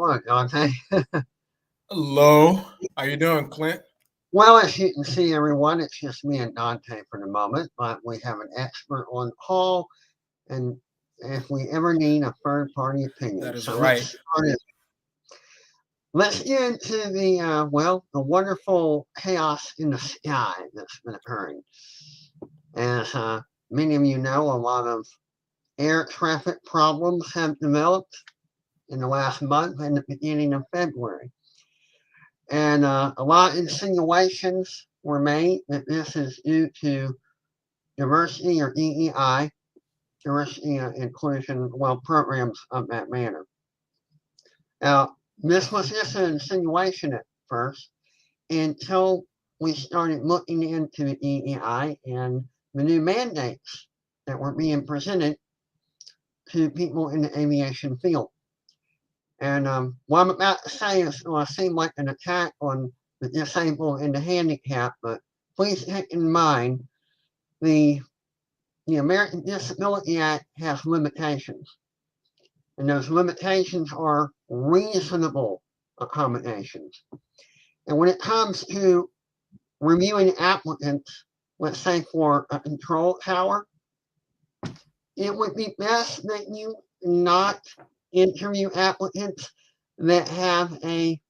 Hello, Dante. Hello. How you doing, Clint? Well, as you can see, everyone, it's just me and Dante for the moment, but we have an expert on call, and if we ever need a third-party opinion. That is So let's right. start it. Let's get into the wonderful chaos in the sky that's been occurring. As many of you know, a lot of air traffic problems have developed in the last month and the beginning of February. And a lot of insinuations were made that this is due to diversity or DEI, diversity and inclusion, well, programs of that manner. Now, this was just an insinuation at first until we started looking into the DEI and the new mandates that were being presented to people in the aviation field. And what I'm about to say is going to seem like an attack on the disabled and the handicapped, but please take in mind the the American Disability Act has limitations, and those limitations are reasonable accommodations. And when it comes to reviewing applicants, let's say for a control tower, it would be best that you not interview applicants that have a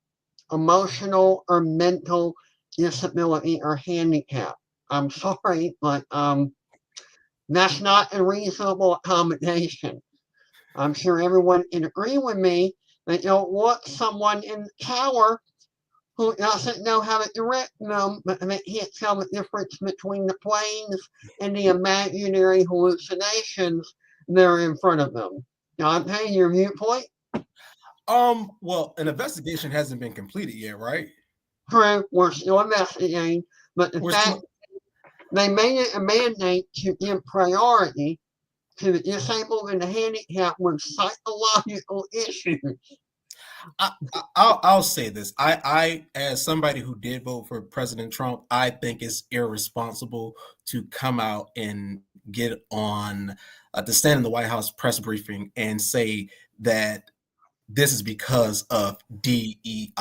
emotional or mental disability or handicap. I'm sorry, but that's not a reasonable accommodation. I'm sure everyone can agree with me that you don't want someone in the tower who doesn't know how to direct them, but they can't tell the difference between the planes and the imaginary hallucinations that are in front of them. Dante, your viewpoint? Well, an investigation hasn't been completed yet, right? True, we're still investigating, but the We're fact still they made it a mandate to give priority to the disabled and the handicapped with psychological issues. I'll say this. I as somebody who did vote for President Trump, I think it's irresponsible to come out and get on to stand in the White House press briefing and say that this is because of DEI.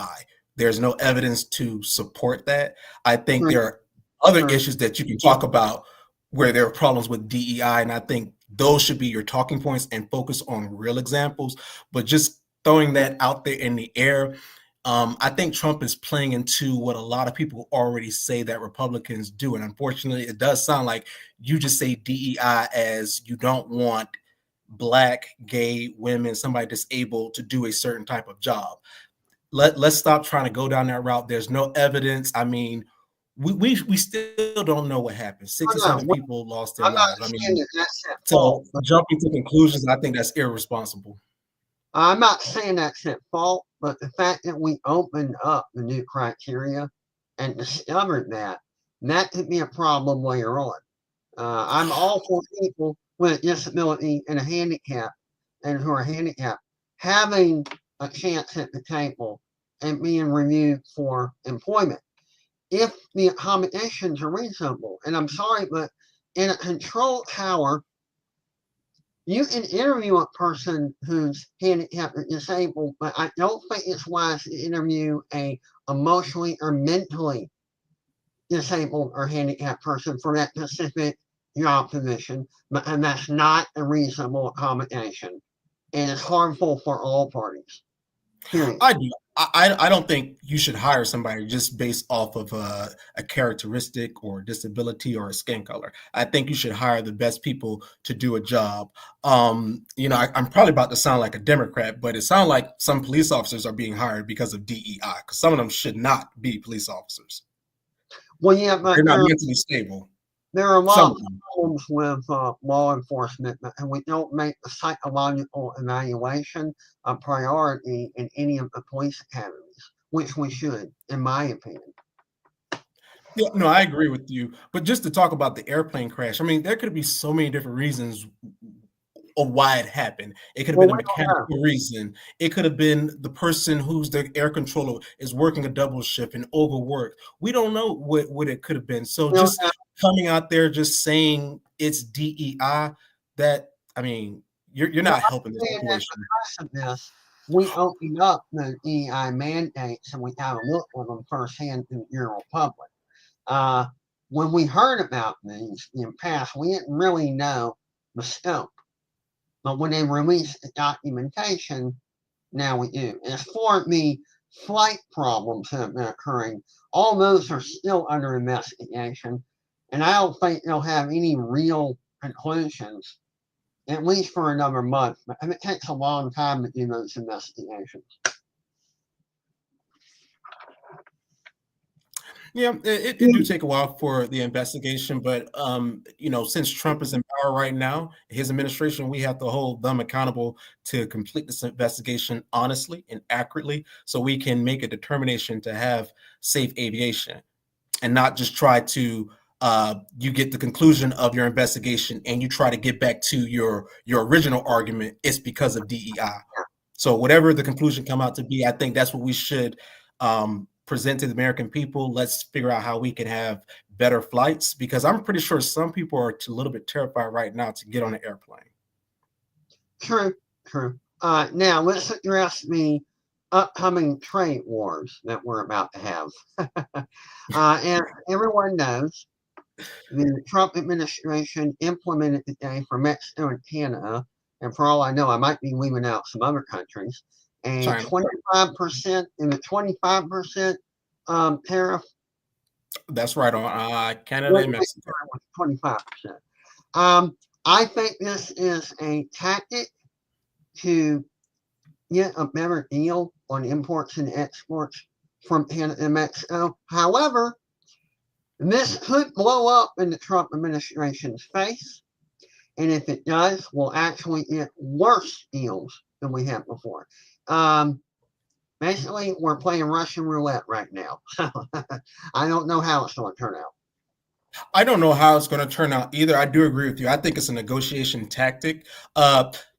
There's no evidence to support that. I think True, there are other true. issues that you can talk about where there are problems with DEI, and I think those should be your talking points and focus on real examples. But just throwing that out there in the air, I think Trump is playing into what a lot of people already say that Republicans do, and unfortunately, it does sound like you just say DEI as you don't want black, gay, women, somebody disabled to do a certain type of job. Let's stop trying to go down that route. There's no evidence. I mean, we still don't know what happened. Oh, 67 no, people lost their I'm not lives. I saying mean, that that's at fault. so jumping to conclusions, I think that's irresponsible. I'm not saying that's at fault, but the fact that we opened up the new criteria and discovered that could be a problem later on. I'm all for people with a disability and a handicap and who are handicapped having a chance at the table and being reviewed for employment if the accommodations are reasonable. And I'm sorry, but in a control tower, you can interview a person who's handicapped or disabled, but I don't think it's wise to interview a emotionally or mentally disabled or handicapped person for that specific job position, and that's not a reasonable accommodation, and it's harmful for all parties. Period. I do. I don't think you should hire somebody just based off of a characteristic or disability or a skin color. I think you should hire the best people to do a job. I'm probably about to sound like a Democrat, but it sounds like some police officers are being hired because of DEI, because some of them should not be police officers. Well, yeah, but They're not mentally stable. there are a lot Some of of them. problems with law enforcement, and we don't make the psychological evaluation a priority in any of the police academies, which we should, in my opinion. Yeah, no, I agree with you. But just to talk about the airplane crash, I mean, there could be so many different reasons of why it happened. It could have Well, been a we don't know. mechanical reason. It could have been the person who's the air controller is working a double shift and overworked. We don't know what it could have been. So We don't just know. coming out there just saying it's DEI, that I mean, you're Well, not helping the I'm saying that situation. because of this, we opened up the EI mandates and we had a look at them firsthand in the general public. Uh, when we heard about these in the past, we didn't really know the scope. But when they released the documentation, now we do. As for the flight problems that have been occurring, all those are still under investigation, and I don't think they'll have any real conclusions, at least for another month. But it takes a long time to do those investigations. Yeah, it do take a while for the investigation, but since Trump is in power right now, his administration, we have to hold them accountable to complete this investigation honestly and accurately, so we can make a determination to have safe aviation, and not just try to you get the conclusion of your investigation and you try to get back to your original argument. It's because of DEI. So whatever the conclusion come out to be, I think that's what we should present to the American people. Let's figure out how we can have better flights, because I'm pretty sure some people are a little bit terrified right now to get on an airplane. True. Now let's address the upcoming trade wars that we're about to have. And everyone knows, the Trump administration implemented today for Mexico and Canada, and for all I know, I might be leaving out some other countries, a 25% and a 25% tariff. That's right, on Canada and Mexico. 25%. I think this is a tactic to get a better deal on imports and exports from Canada and Mexico. However, this could blow up in the Trump administration's face, and if it does, we'll actually get worse deals than we had before. Basically, we're playing Russian roulette right now. I don't know how it's going to turn out. I don't know how it's going to turn out either. I do agree with you. I think it's a negotiation tactic.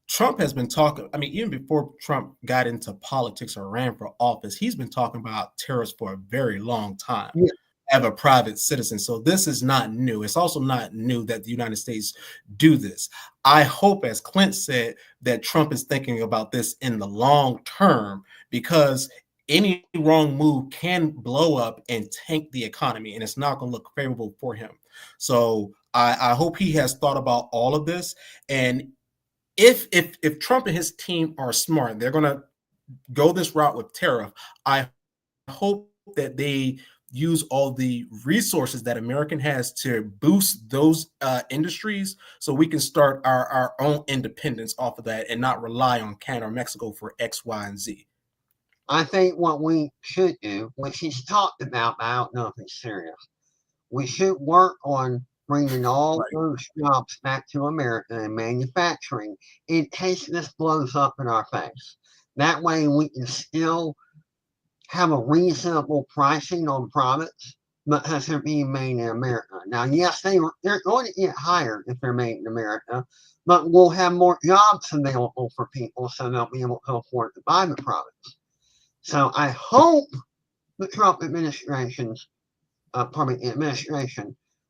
Trump has been talking, even before Trump got into politics or ran for office, he's been talking about tariffs for a very long time. Yeah. As a private citizen. So this is not new. It's also not new that the United States do this. I hope, as Clint said, that Trump is thinking about this in the long term, because any wrong move can blow up and tank the economy, and it's not going to look favorable for him. So I hope he has thought about all of this. And if Trump and his team are smart, they're going to go this route with tariff. I hope that they use all the resources that American has to boost those industries, so we can start our own independence off of that and not rely on Canada or Mexico for X, Y, and Z. I think what we should do, which he's talked about, but I don't know if it's serious, we should work on bringing all those jobs back to America and manufacturing in case this blows up in our face. That way we can still have a reasonable pricing on products because they're being made in America. Now, yes, they're going to get higher if they're made in America, but we'll have more jobs available for people, so they'll be able to afford to buy the products. So I hope the Trump administration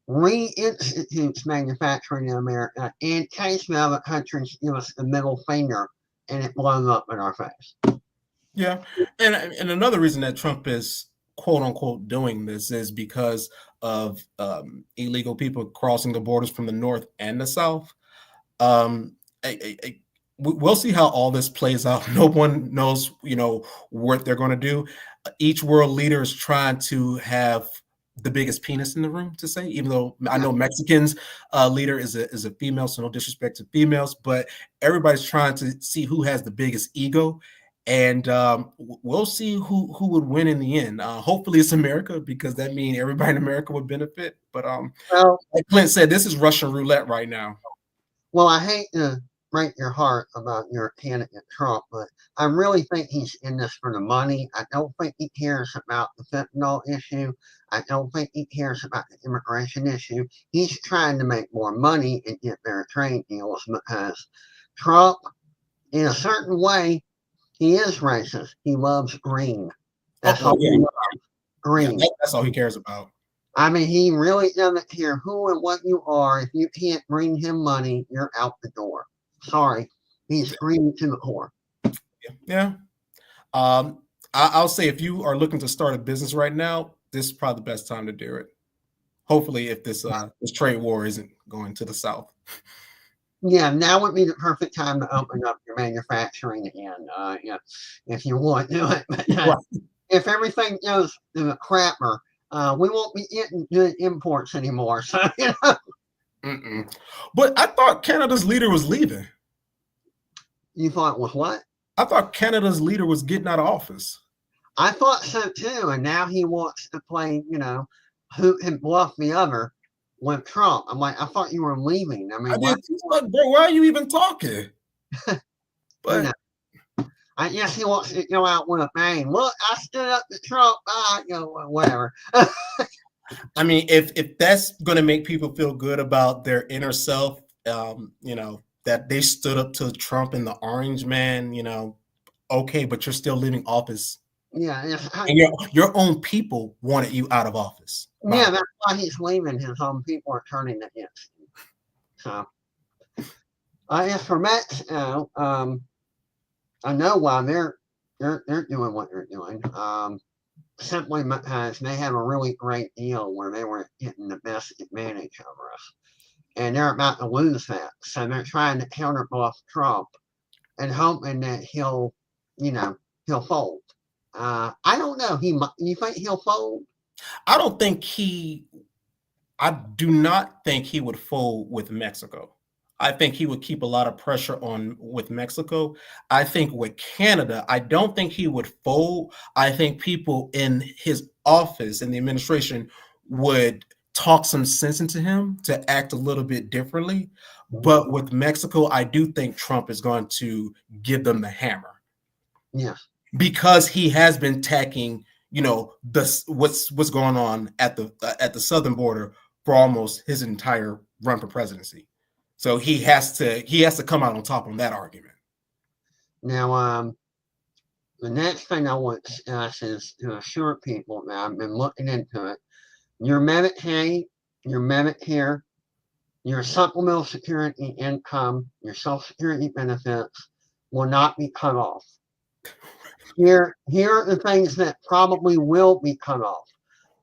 reinstitutes manufacturing in America in case the other countries give us the middle finger and it blows up in our face. Yeah, and another reason that Trump is quote unquote doing this is because of illegal people crossing the borders from the north and the south. We'll see how all this plays out. No one knows, what they're going to do. Each world leader is trying to have the biggest penis in the room, to say, even though I know Mexicans leader is a female, so no disrespect to females, but everybody's trying to see who has the biggest ego. And we'll see who would win in the end. Hopefully it's America, because that means everybody in America would benefit. But like Clint said, this is Russian roulette right now. Well, I hate to break your heart about your candidate Trump, but I really think he's in this for the money. I don't think he cares about the fentanyl issue. I don't think he cares about the immigration issue. He's trying to make more money and get better trade deals, because Trump, in a certain way, he is racist. He loves green. That's all he loves. Green. Yeah, that's all he cares about. He really doesn't care who and what you are. If you can't bring him money, you're out the door. Sorry. He's green to the core. Yeah. I'll say if you are looking to start a business right now, this is probably the best time to do it. Hopefully, if this trade war isn't going to the south. Yeah, now would be the perfect time to open up your manufacturing again. Yeah, if you want to do it. But Right. if everything goes to the crapper, we won't be getting good imports anymore. So Mm-mm. But I thought Canada's leader was leaving. you thought was what? I thought Canada's leader was getting out of office. I thought so too, and now he wants to play, hoot and bluff the other with Trump. I'm like, I thought you were leaving. I I mean, did. Like, bro, why are you even talking? you But know, I guess he wants to go out with a bang. Look, I stood up to Trump. Whatever. I mean, if that's going to make people feel good about their inner self, that they stood up to Trump and the Orange Man, okay, but you're still leaving office, Yeah, and your own people wanted you out of office. yeah, that's why he's leaving. His own people are turning against him. So, as for Mexico, I know why they're doing what they're doing. Simply because they have a really great deal where they were getting the best advantage over us, and they're about to lose that. So they're trying to counterbluff Trump and hoping that he'll fold. I don't know. You think he'll fold? I don't think I do not think he would fold with Mexico. I think he would keep a lot of pressure on with Mexico. I think with Canada, I don't think he would fold. I think people in his office and the administration would talk some sense into him to act a little bit differently. But with Mexico, I do think Trump is going to give them the hammer. Yeah. Because he has been tacking, what's going on at the southern border for almost his entire run for presidency. So he has to come out on top on that argument. Now, the next thing I want to discuss is to assure people that I've been looking into it. Your Medicaid, your Medicare, your supplemental security income, your Social Security benefits will not be cut off. Here are the things that probably will be cut off.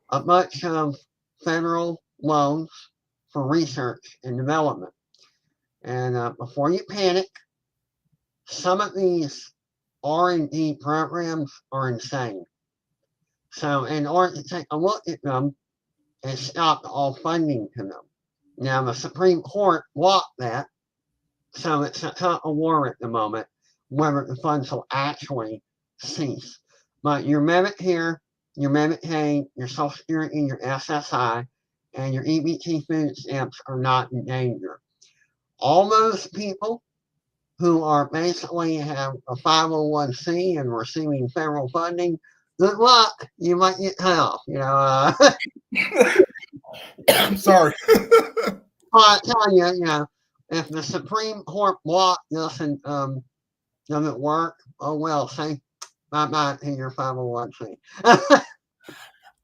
A bunch of federal loans for research and development. And before you panic, some of these R&D programs are insane. So in order to take a look at them and stop all funding to them. Now the Supreme Court blocked that, so it's a war at the moment whether the funds will actually cease. But your Medicare, your Medicaid, your Social Security, your SSI, and your EBT food stamps are not in danger. All those people who are basically have a 501c and receiving federal funding, good luck. You might get cut off. I'm sorry. I tell you, if the Supreme Court block doesn't work, oh well, say bye-bye to your 501c.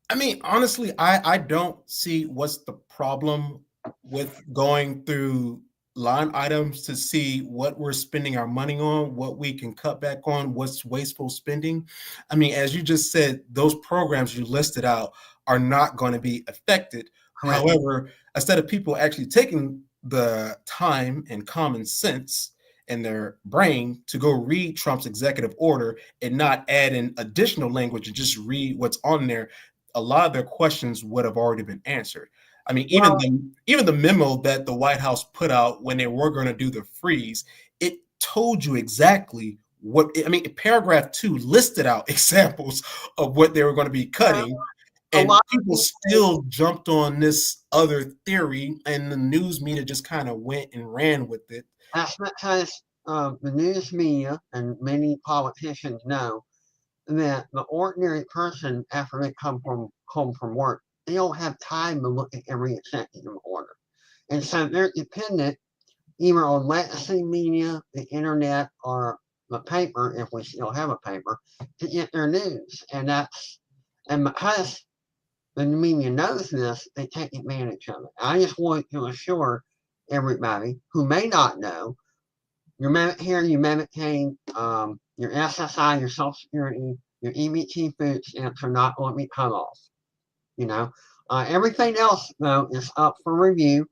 I mean, honestly, I don't see what's the problem with going through line items to see what we're spending our money on, what we can cut back on, what's wasteful spending. I mean, as you just said, those programs you listed out are not going to be affected. Correct. However, instead of people actually taking the time and common sense in their brain to go read Trump's executive order and not add in additional language and just read what's on there, a lot of their questions would have already been answered. I mean, even the memo that the White House put out when they were going to do the freeze, it told you exactly what. I mean, paragraph 2 listed out examples of what they were going to be cutting, and people still jumped on this other theory, and the news media just kind of went and ran with it. That's because the news media and many politicians know that the ordinary person, after they come from work, they don't have time to look at every executive order. And so they're dependent either on legacy media, the internet, or the paper, if we still have a paper, to get their news. And because the media knows this, they take advantage of it. I just want to assure everybody who may not know Your Medicare, you Medicaid, your SSI, your Social Security, your EBT food stamps are not going to be cut off. You know, everything else though is up for review,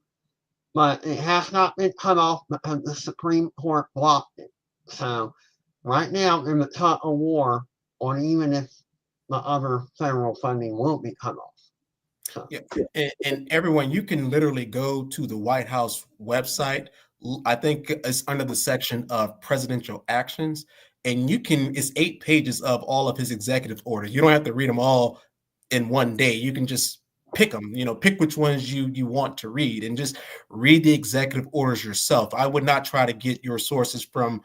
but it has not been cut off because the Supreme Court blocked it. So right now, they're in the tug of war on even if the other federal funding will be cut off. So, Yeah, and everyone, you can literally go to the White House website. I think it's under the section of presidential actions, and you can. It's 8 pages of all of his executive orders. You don't have to read them all in one day. You can just pick them. You know, pick which ones you want to read, and just read the executive orders yourself. I would not try to get your sources from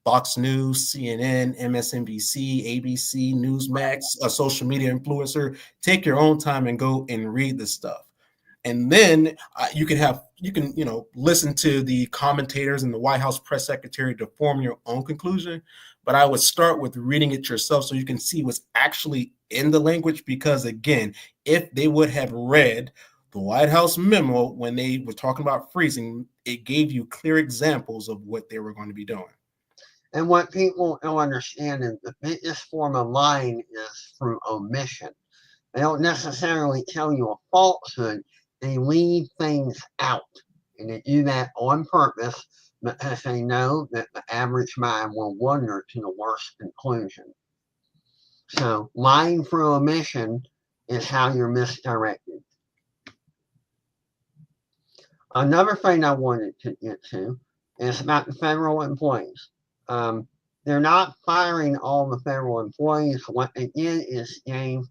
Fox News, CNN, MSNBC, ABC, Newsmax, a social media influencer. Take your own time and go and read the stuff. And then you can listen to the commentators and the White House press secretary to form your own conclusion. But I would start with reading it yourself so you can see what's actually in the language. Because again, if they would have read the White House memo when they were talking about freezing, it gave you clear examples of what they were going to be doing. and what people don't understand is the biggest form of lying is through omission. They don't necessarily tell you a falsehood. They leave things out. And they do that on purpose because they know that the average mind will wander to the worst conclusion. So lying through omission is how you're misdirected. Another thing I wanted to get to is about the federal employees. They're not firing all the federal employees. What they did is gave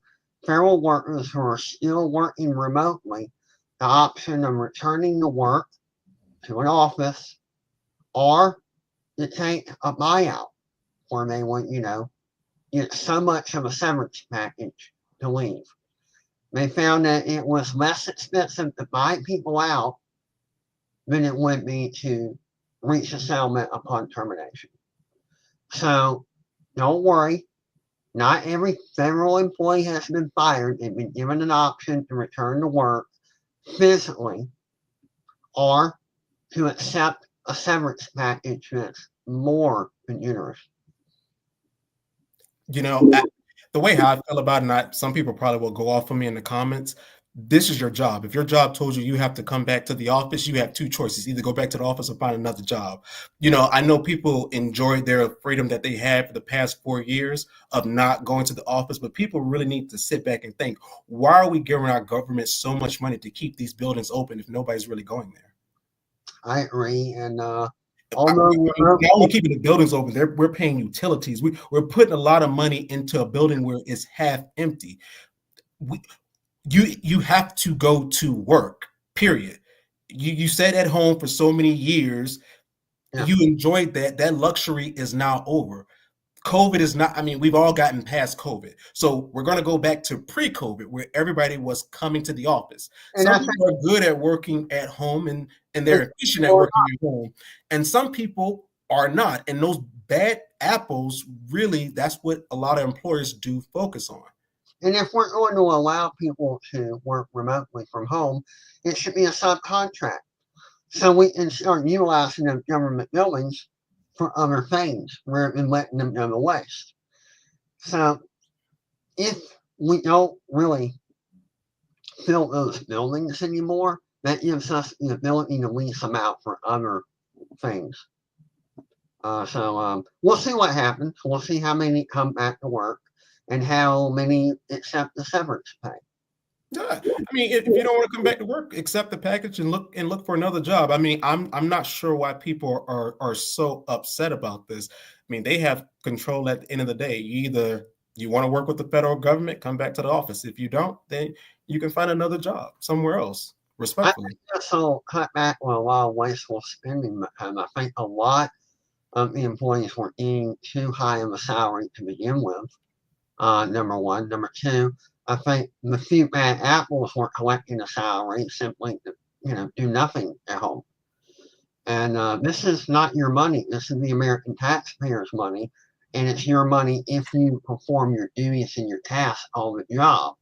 federal workers who are still working remotely the option of returning to work to an office or to take a buyout where they would, get so much of a severance package to leave. They found that it was less expensive to buy people out than it would be to reach a settlement upon termination. So don't worry, not every federal employee has been fired. They've been given an option to return to work physically or to accept a severance package that's more than generous. The way how I feel about it, some people probably will go off on me in the comments. This is your job. If your job told you have to come back to the office, you have two choices: either go back to the office or find another job. I know people enjoyed their freedom that they had for the past 4 years of not going to the office, but people really need to sit back and think, why are we giving our government so much money to keep these buildings open if nobody's really going there? I agree. And although not only keeping the buildings open, we're paying utilities. We're putting a lot of money into a building where it's half empty. You have to go to work, period. You sat at home for so many years. Yeah. You enjoyed that. That luxury is now over. COVID is not, we've all gotten past COVID. So we're going to go back to pre-COVID where everybody was coming to the office. And some people are good at working at home and they're efficient at working at home. And some people are not. And those bad apples, really, that's what a lot of employers do focus on. And if we're going to allow people to work remotely from home, it should be a subcontract. So we can start utilizing the government buildings for other things rather than letting them go to waste. So if we don't really fill those buildings anymore, that gives us the ability to lease them out for other things. So we'll see what happens. We'll see how many come back to work and how many accept the severance pay. Yeah, if you don't want to come back to work, accept the package and look for another job. I'm not sure why people are so upset about this. They have control at the end of the day. Either you want to work with the federal government, come back to the office. If you don't, then you can find another job somewhere else, respectfully. I think this will cut back on a lot of wasteful spending because I think a lot of the employees were eating too high of a salary to begin with. Number one. Number two, I think the few bad apples were collecting a salary simply to, do nothing at home. And this is not your money. This is the American taxpayers' money, and it's your money if you perform your duties and your tasks on the job.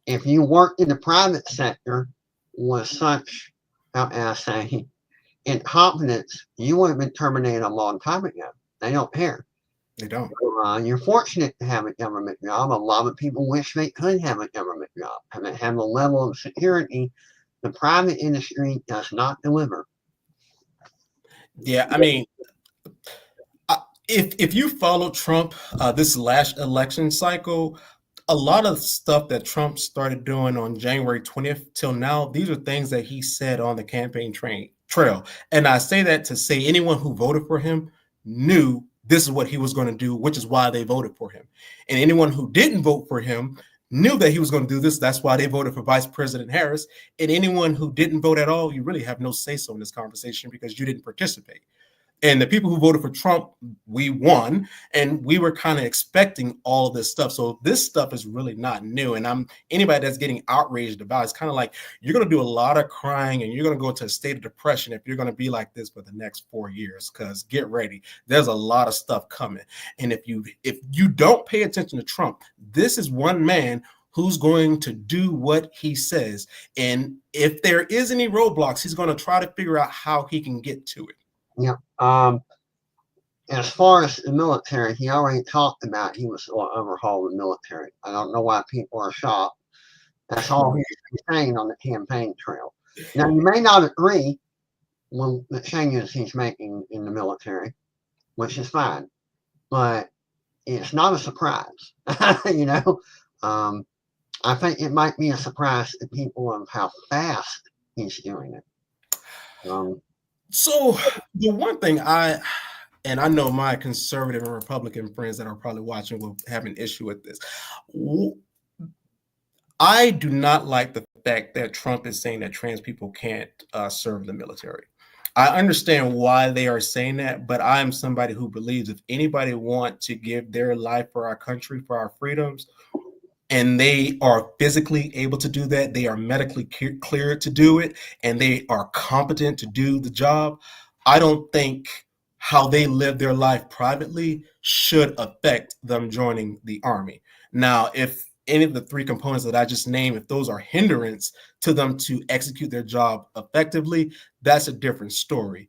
If you work in the private sector with such, how can I say, incompetence, you would have been terminated a long time ago. They don't care. They don't. You're fortunate to have a government job. A lot of people wish they could have a government job and have a level of security the private industry does not deliver. Yeah, I mean, if you follow Trump this last election cycle, a lot of stuff that Trump started doing on January 20th till now, these are things that he said on the campaign trail. And I say that to say anyone who voted for him knew this is what he was going to do, which is why they voted for him. And anyone who didn't vote for him knew that he was going to do this. That's why they voted for Vice President Harris. And anyone who didn't vote at all, you really have no say-so in this conversation because you didn't participate. And the people who voted for Trump, we won, and we were kind of expecting all of this stuff. So this stuff is really not new. And anybody that's getting outraged about it's kind of like you're going to do a lot of crying and you're going to go into a state of depression if you're going to be like this for the next 4 years. Because get ready, there's a lot of stuff coming. And if you don't pay attention to Trump, this is one man who's going to do what he says. And if there is any roadblocks, he's going to try to figure out how he can get to it. Yeah. As far as the military, he already talked about he was going to overhaul the military. I don't know why people are shocked. That's all he's saying on the campaign trail. Now, you may not agree with the changes he's making in the military, which is fine, but it's not a surprise. You know, I think it might be a surprise to people of how fast he's doing it. So the one thing and I know my conservative and Republican friends that are probably watching will have an issue with this. I do not like the fact that Trump is saying that trans people can't serve the military. I understand why they are saying that, but I am somebody who believes if anybody wants to give their life for our country, for our freedoms, and they are physically able to do that, they are medically cleared to do it, and they are competent to do the job, I don't think how they live their life privately should affect them joining the Army. Now, if any of the three components that I just named, if those are hindrance to them to execute their job effectively, that's a different story.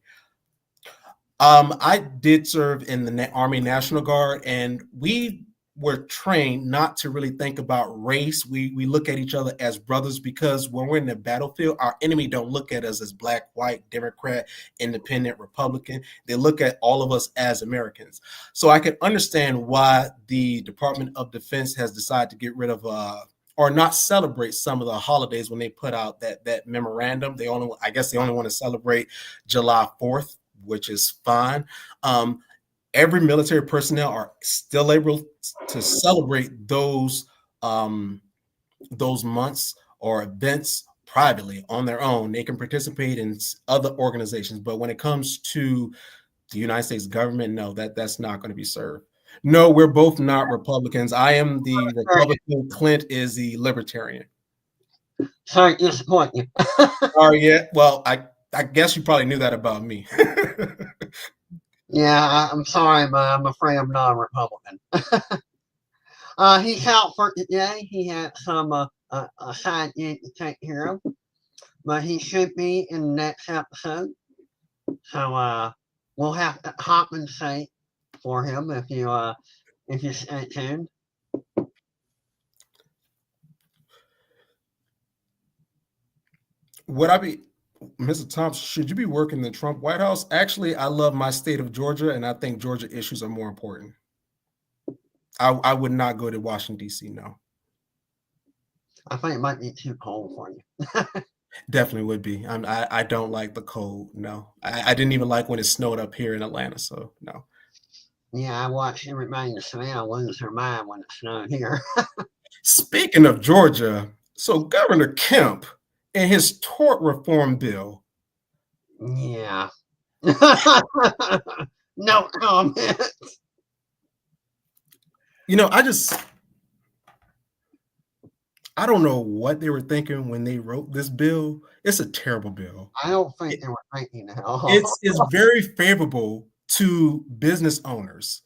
I did serve in the Army National Guard, and we were trained not to really think about race. We look at each other as brothers because when we're in the battlefield, our enemy don't look at us as black, white, Democrat, independent, Republican. They look at all of us as Americans. So I can understand why the Department of Defense has decided to get rid of or not celebrate some of the holidays when they put out that memorandum. I guess they only want to celebrate July 4th, which is fine. Every military personnel are still able to celebrate those months or events privately on their own. They can participate in other organizations, but when it comes to the United States government, no, that's not going to be served. No, we're both not Republicans. I am the Republican. Clint is the Libertarian. Sorry to disappoint you. Yeah. Well, I guess you probably knew that about me. Yeah, I'm sorry, but I'm afraid I'm not a Republican. He's out for today. He had some a side gig to take care of, but he should be in the next episode. So we'll have to compensate for him if you stay tuned. Would I be, Mr. Thompson, should you be working in the Trump White House? Actually, I love my state of Georgia, and I think Georgia issues are more important. I would not go to Washington, D.C., no. I think it might be too cold for you. Definitely would be. I don't like the cold, no. I didn't even like when it snowed up here in Atlanta, so no. Yeah, I watched everybody in the Savannah lose their mind when it snowed here. Speaking of Georgia, so Governor Kemp and his tort reform bill. Yeah. No comment. You know, I don't know what they were thinking when they wrote this bill. It's a terrible bill. I don't think they were thinking at all. It's very favorable to business owners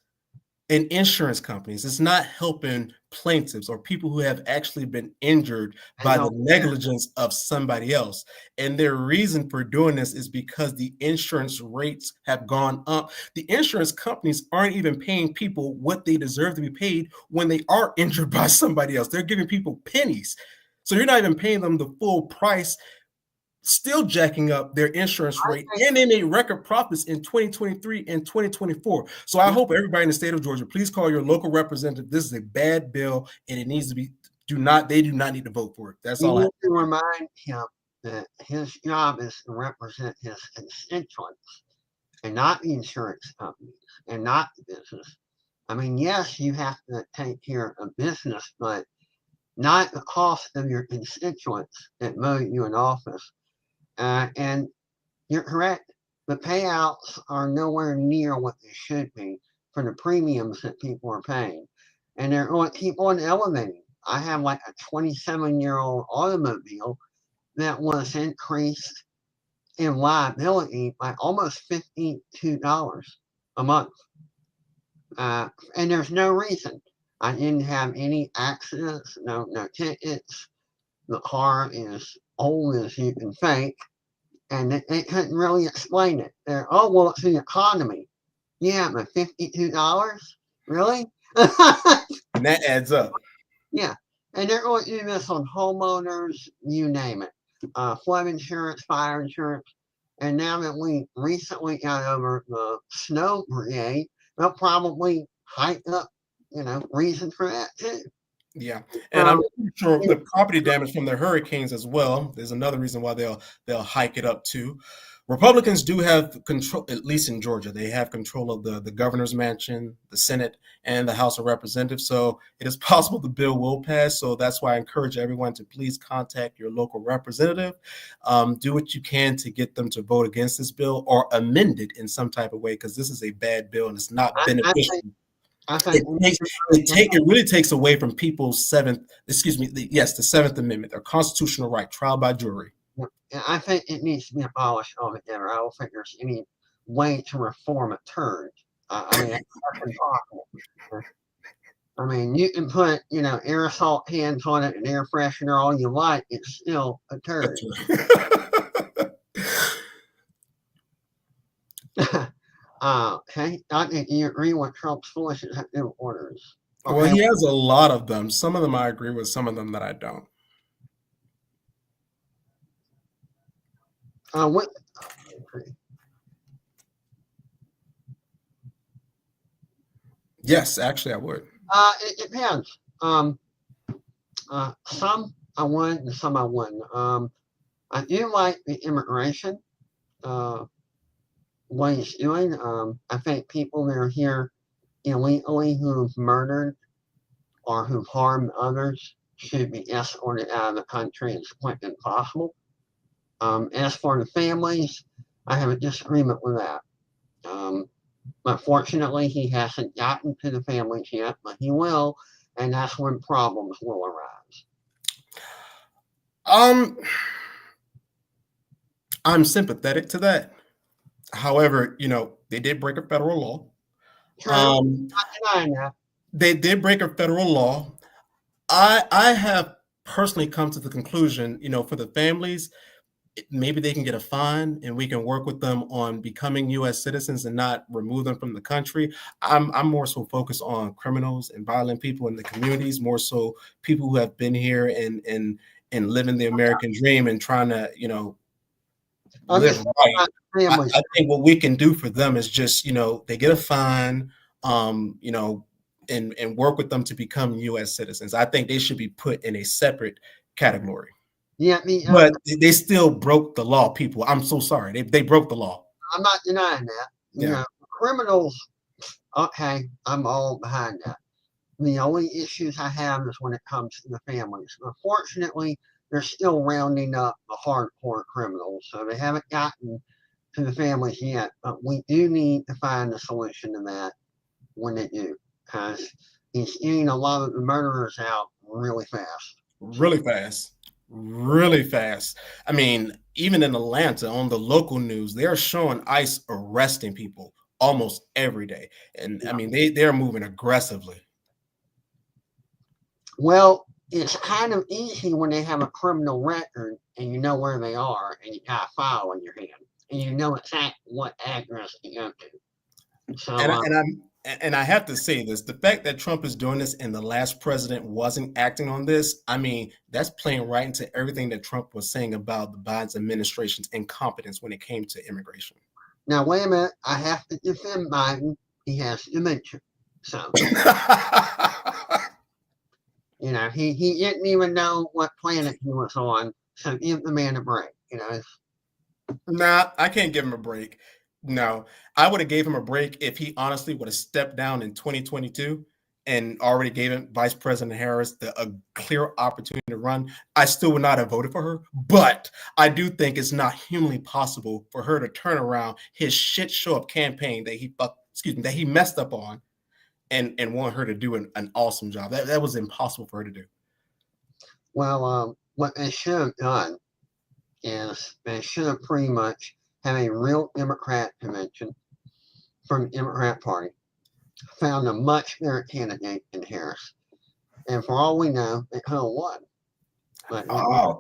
and insurance companies. It's not helping plaintiffs or people who have actually been injured by the negligence of somebody else. And their reason for doing this is because the insurance rates have gone up. The insurance companies aren't even paying people what they deserve to be paid when they are injured by somebody else. They're giving people pennies. So you're not even paying them the full price, still jacking up their insurance rate, and they made record profits in 2023 and 2024. So I hope everybody in the state of Georgia, please call your local representative. This is a bad bill, and it needs to be. They do not need to vote for it. That's all. You need to remind him that his job is to represent his constituents and not the insurance companies and not the business. I mean, yes, you have to take care of business, but not the cost of your constituents that vote you in office. And you're correct. The payouts are nowhere near what they should be for the premiums that people are paying. And they're going to keep on elevating. I have like a 27-year-old automobile that was increased in liability by almost $52 a month. And there's no reason. I didn't have any accidents, no tickets. The car is old as you can fake, and they couldn't really explain it. Oh, well, it's the economy. Yeah, but $52? Really? And that adds up. Yeah, and they're going to do this on homeowners, you name it. Flood insurance, fire insurance, and now that we recently got over the snow brigade, they'll probably hike up, reason for that too. Yeah, and I'm sure the property damage from the hurricanes as well. There's another reason why they'll hike it up too. Republicans do have control, at least in Georgia. They have control of the governor's mansion, the Senate, and the House of Representatives. So it is possible the bill will pass. So that's why I encourage everyone to please contact your local representative. Do what you can to get them to vote against this bill or amend it in some type of way, because this is a bad bill and it's not beneficial. It really takes away from people's the Seventh Amendment, their constitutional right, trial by jury. I think it needs to be abolished altogether. I don't think there's any way to reform a turd. I mean, that's impossible. I mean, you can put, aerosol cans on it and air freshener all you like. It's still a turd. Okay, I think you agree with Trump's foolish executive orders. Okay. Well, he has a lot of them. Some of them I agree with, some of them that I don't. Yes, actually, I would. It depends. Some I would, and some I wouldn't. I do like the immigration. What he's doing. I think people that are here illegally who've murdered or who've harmed others should be escorted out of the country as quickly as possible. As for the families, I have a disagreement with that. But fortunately, he hasn't gotten to the families yet, but he will, and that's when problems will arise. I'm sympathetic to that. However, they did break a federal law. Not denying that. They did break a federal law. I have personally come to the conclusion, for the families, maybe they can get a fine and we can work with them on becoming U.S. citizens and not remove them from the country. I'm more so focused on criminals and violent people in the communities, more so people who have been here and living the American dream and trying to, live right. I think what we can do for them is just, they get a fine, and work with them to become U.S. citizens. I think they should be put in a separate category. Yeah, but they still broke the law, people. I'm so sorry. They broke the law. I'm not denying that. Yeah. Criminals, okay, I'm all behind that. The only issues I have is when it comes to the families. Unfortunately, they're still rounding up the hardcore criminals, so they haven't gotten to the families yet. But we do need to find a solution to that when they do, because he's getting a lot of the murderers out really fast. Really fast. I mean, even in Atlanta on the local news, they're showing ICE arresting people almost every day. And I mean, they're moving aggressively. Well, it's kind of easy when they have a criminal record and you know where they are and you got a file in your hand and you know exactly what address to go to. So, And I have to say this: the fact that Trump is doing this and the last president wasn't acting on this, I mean, that's playing right into everything that Trump was saying about the Biden administration's incompetence when it came to immigration. now wait a minute, I have to defend Biden. He has dementia. So, you know, he didn't even know what planet he was on. So give the man a break, you know. Nah, I can't give him a break. No, I would have gave him a break if he honestly would have stepped down in 2022 and already gave him Vice President Harris a clear opportunity to run. I still would not have voted for her, but I do think it's not humanly possible for her to turn around his shit show up campaign that he messed up on and want her to do an awesome job. That was impossible for her to do. Well, what they should have done is they should have pretty much had a real Democrat convention from the Democrat Party, found a much better candidate in Harris. And for all we know, they could have won. But no,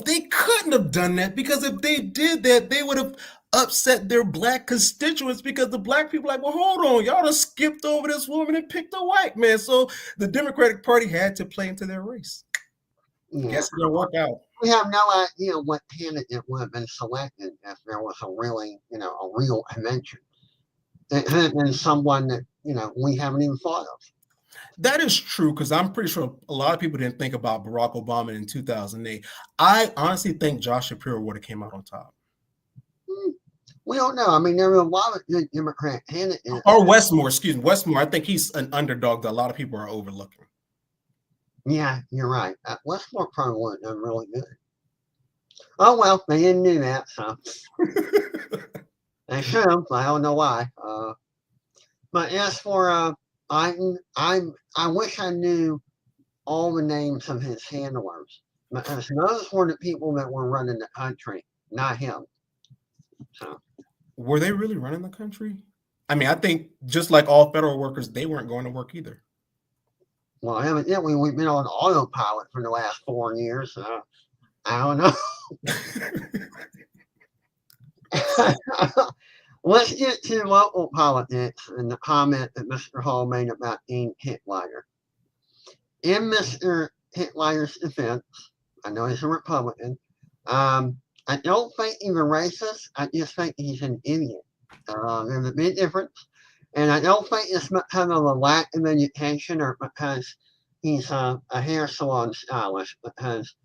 they couldn't have done that, because if they did that, they would have upset their black constituents, because the black people are like, well, hold on, y'all just skipped over this woman and picked a white man. So the Democratic Party had to play into their race. yeah. Guess it's gonna work out. We have no idea what candidate would have been selected if there was a real convention. It could have been someone that, we haven't even thought of. That is true, because I'm pretty sure a lot of people didn't think about Barack Obama in 2008. I honestly think Josh Shapiro would have came out on top. We don't know. I mean, there were a lot of good Democrat candidates. Or Westmore, excuse me. Westmore, I think he's an underdog that a lot of people are overlooking. Yeah, you're right. Westmore probably would have done really good. Oh, well, they didn't do that, so. They should have. I don't know why. But as for Biden, I wish I knew all the names of his handlers, because those were the people that were running the country, not him. So, were they really running the country? I mean, I think just like all federal workers, they weren't going to work either. Well, evidently we've been on autopilot for the last 4 years. I don't know. Let's get to local politics and the comment that Mr. Hall made about Dean Hicklider. In Mr. Hicklider's defense, I know he's a Republican. I don't think he's a racist. I just think he's an idiot. There's a big difference. And I don't think it's because of a lack of education or because he's a hair salon stylist, because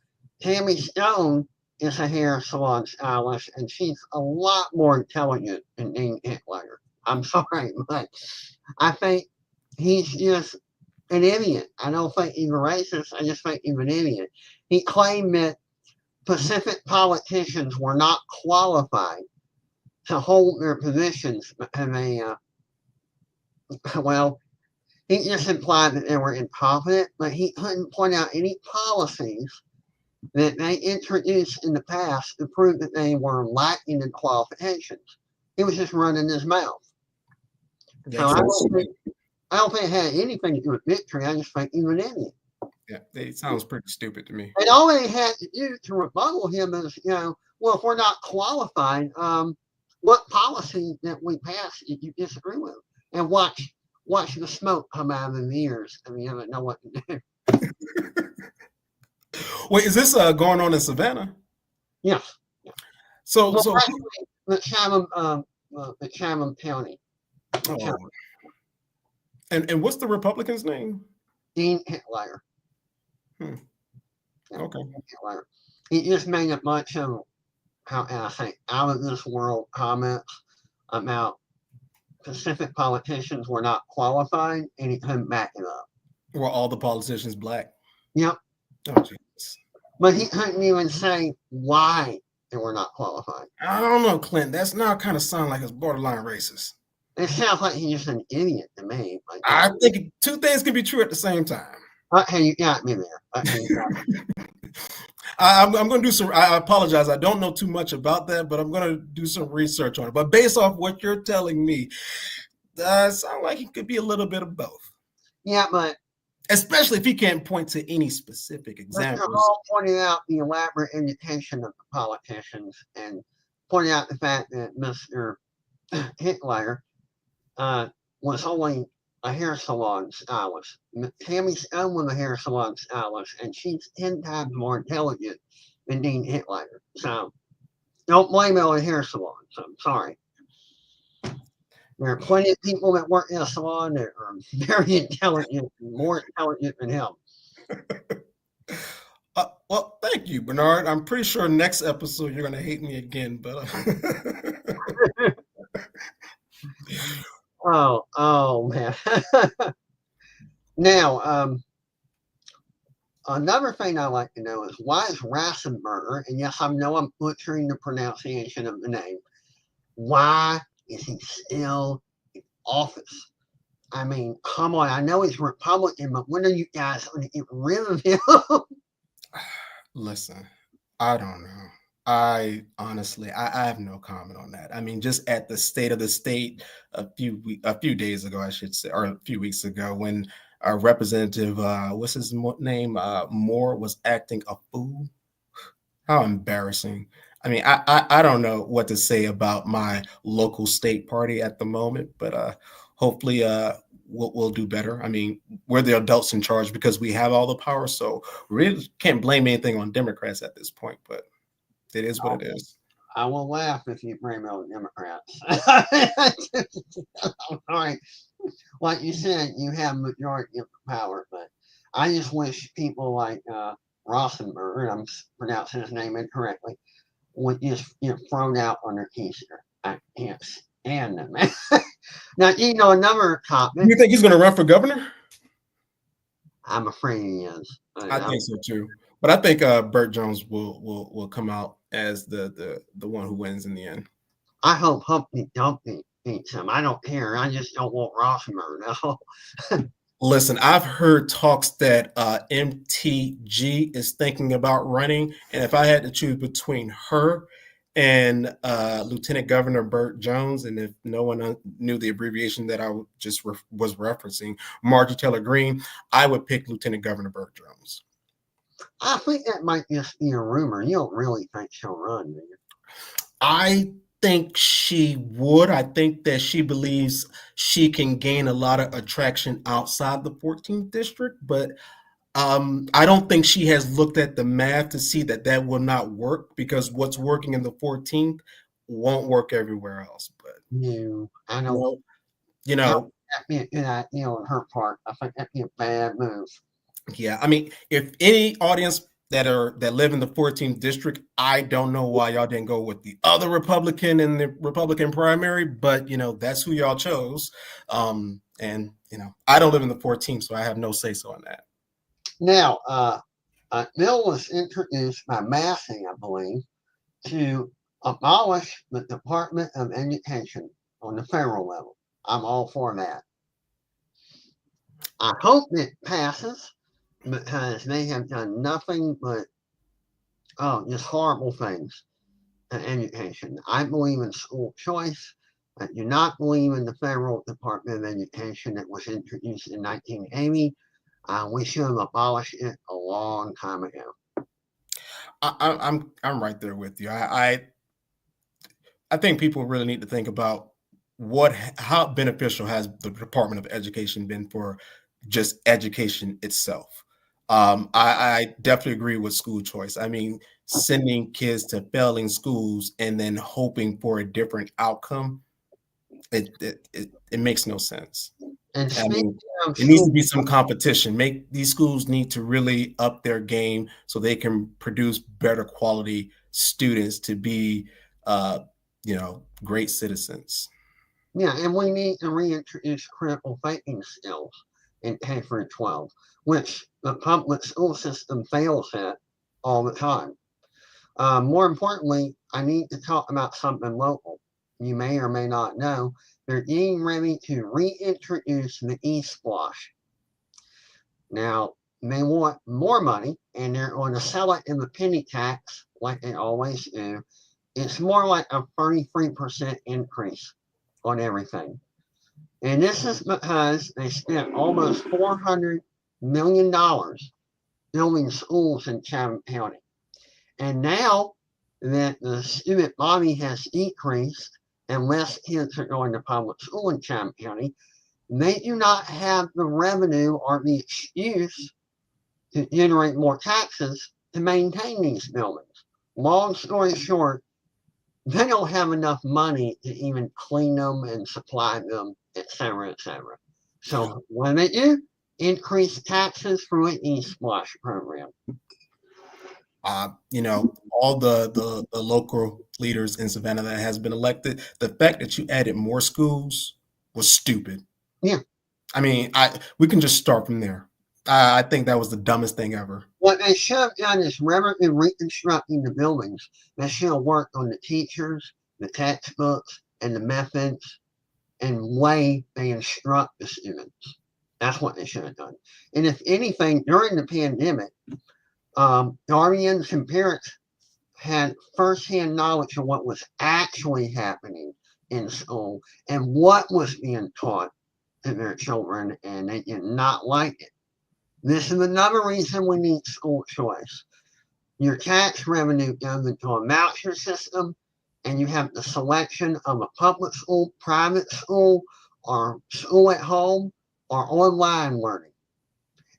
Tammy Stone is a hair salon stylist, and she's a lot more intelligent than Dean Hicklider. I'm sorry, but I think he's just an idiot. I don't think he's a racist. I just think he's an idiot. He claimed that Pacific politicians were not qualified to hold their positions because they, he just implied that they were incompetent, but he couldn't point out any policies that they introduced in the past to prove that they were lacking in qualifications. He was just running his mouth. So I don't think it had anything to do with victory. I just think he was an idiot. Yeah, it sounds pretty stupid to me. And all they had to do to rebuttal him is, well, if we're not qualified, what policy that we passed did you disagree with? And watch the smoke come out of his ears. I mean, you don't know what to do. Wait, is this going on in Savannah? Yes. So the Chatham County. Oh. And what's the Republican's name? Dean Hicklider. Yeah, okay. Hicklider. He just made a bunch of, out of this world comments about Pacific politicians were not qualified, and he couldn't back it up. Were all the politicians black? Yep. Oh, Jesus. But he couldn't even say why they were not qualified. I don't know, Clint. That's now kind of sound like it's borderline racist. It sounds like he's just an idiot to me. Like, I think two things can be true at the same time. Okay, you got me there. I'm going to do some. I apologize. I don't know too much about that, but I'm going to do some research on it. But based off what you're telling me, it sounds like it could be a little bit of both. Yeah, but especially if he can't point to any specific But they're examples. all pointing out the elaborate education of the politicians and pointing out the fact that Mr. Hitler was only a hair salon stylist. Tammy Stone was a hair salon stylist, and she's 10 times more intelligent than Dean Hitler. So don't blame it on hair salons. I'm sorry. There are plenty of people that work in a salon that are very intelligent, more intelligent than him. Well, thank you, Bernard. I'm pretty sure next episode you're going to hate me again, but oh man. Now, another thing I like to know is why is Rassenberger, and yes, I know I'm butchering the pronunciation of the name, why is he still in office? I mean, come on, I know he's Republican, but when are you guys going to get rid of him? Listen, I don't know. I honestly, I have no comment on that. I mean, just at the state of the state a few days ago, I should say, or a few weeks ago, when our representative, what's his name, Moore, was acting a fool. How embarrassing! I mean, I don't know what to say about my local state party at the moment, but hopefully, we'll do better. I mean, we're the adults in charge because we have all the power, so we really can't blame anything on Democrats at this point. But it is what it is. I will laugh if you blame on Democrats. All right. Like you said, you have majority of the power, but I just wish people like Rossenberg, I'm pronouncing his name incorrectly, would just get thrown out on their keister. I can't stand them. Now, another topic. You think he's going to run for governor? I'm afraid he is. I think so too. But I think Burt Jones will come out as the one who wins in the end. I hope Humpty Dumpty beats him. I don't care. I just don't want Rossenberg. No. Listen, I've heard talks that MTG is thinking about running, and if I had to choose between her and Lieutenant Governor Burt Jones, and if no one knew the abbreviation that I just was referencing, Marjorie Taylor Greene, I would pick Lieutenant Governor Burt Jones. I think that might just be a rumor. You don't really think she'll run, do you? I think she would. I think that she believes she can gain a lot of attraction outside the 14th district, but I don't think she has looked at the math to see that will not work, because what's working in the 14th won't work everywhere else. But no, I don't. That'd be a good idea on her part. I think that'd be a bad move. Yeah, I mean, if any audience that live in the 14th district, I don't know why y'all didn't go with the other Republican in the Republican primary, but that's who y'all chose. And I don't live in the 14th, so I have no say so on that. Now, a bill was introduced by Massey, I believe, to abolish the Department of Education on the federal level. I'm all for that. I hope it passes, because they have done nothing but just horrible things in education. I believe in school choice. I do not believe in the federal Department of Education that was introduced in 1980. We should have abolished it a long time ago. I'm right there with you. I think people really need to think about how beneficial has the Department of Education been for just education itself. I definitely agree with school choice. I mean, sending kids to failing schools and then hoping for a different outcome, it makes no sense. And I mean, it needs to be some competition. These schools need to really up their game so they can produce better quality students to be, great citizens. Yeah, and we need to reintroduce critical thinking skills in K through 12, which the public school system fails at all the time. More importantly, I need to talk about something local. You may or may not know, they're getting ready to reintroduce the e-splosh. Now, they want more money, and they're going to sell it in the penny tax like they always do. It's more like a 33% increase on everything. And this is because they spent almost $400 million building schools in Chatham County. And now that the student body has decreased and less kids are going to public school in Chatham County, they do not have the revenue or the excuse to generate more taxes to maintain these buildings. Long story short, they don't have enough money to even clean them and supply them, etc., etc. So what do? Increase taxes through an E-Splash program. All the local leaders in Savannah that has been elected, the fact that you added more schools was stupid. Yeah. I mean, we can just start from there. I think that was the dumbest thing ever. What they should have done is, rather than reconstructing the buildings, they should have worked on the teachers, the textbooks, and the methods and way they instruct the students. That's what they should have done. And if anything, during the pandemic, guardians and parents had firsthand knowledge of what was actually happening in school and what was being taught to their children, and they did not like it. This is another reason we need school choice. Your tax revenue goes into a voucher system, and you have the selection of a public school, private school, or school at home, or online learning.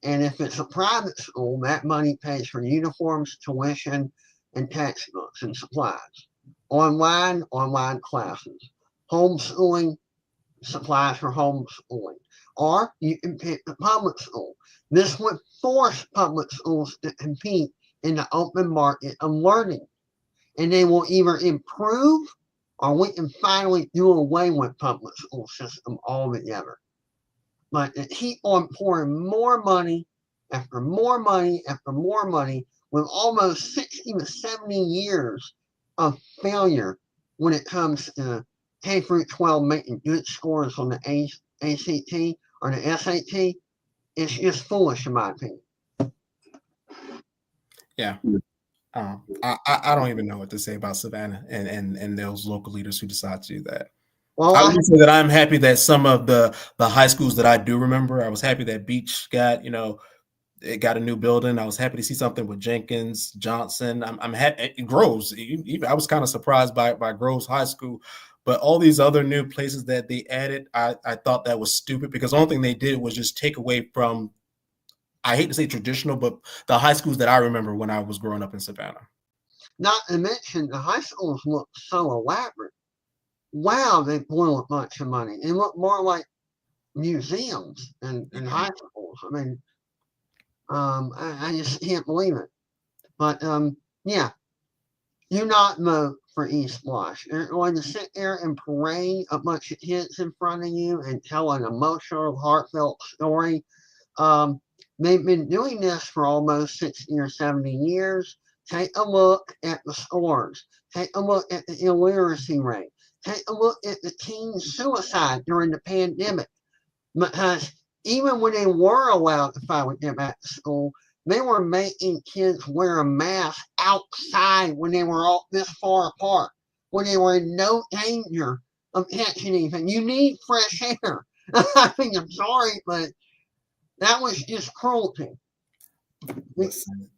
And if it's a private school, that money pays for uniforms, tuition, and textbooks and supplies. Online classes. Homeschooling, supplies for homeschooling. Or you can pick the public school. This would force public schools to compete in the open market of learning. And they will either improve or we can finally do away with public school system altogether. But to keep on pouring more money after more money after more money with almost 60 to 70 years of failure when it comes to K through 12 making good scores on the ACT or the SAT, it's just foolish in my opinion. Yeah. I don't even know what to say about Savannah and those local leaders who decide to do that. Well, I would say that I'm happy that some of the high schools that I do remember, I was happy that Beach got, it got a new building. I was happy to see something with Jenkins, Johnson. I'm happy. Groves. I was kind of surprised by Groves High School, but all these other new places that they added, I thought that was stupid because the only thing they did was just take away from, I hate to say traditional, but the high schools that I remember when I was growing up in Savannah. Not to mention the high schools look so elaborate. Wow, they blew a bunch of money. They look more like museums than high schools. I mean, I just can't believe it. But yeah, do not vote for E-Splash. They're going to sit there and parade a bunch of kids in front of you and tell an emotional, heartfelt story. They've been doing this for almost 60 or 70 years. Take a look at the scores. Take a look at the illiteracy rate. Take a look at the teen suicide during the pandemic. Because even when they were allowed to finally get back to school, they were making kids wear a mask outside when they were all this far apart, when they were in no danger of catching anything. You need fresh air. I mean, I'm sorry, but that was just cruelty. Listen,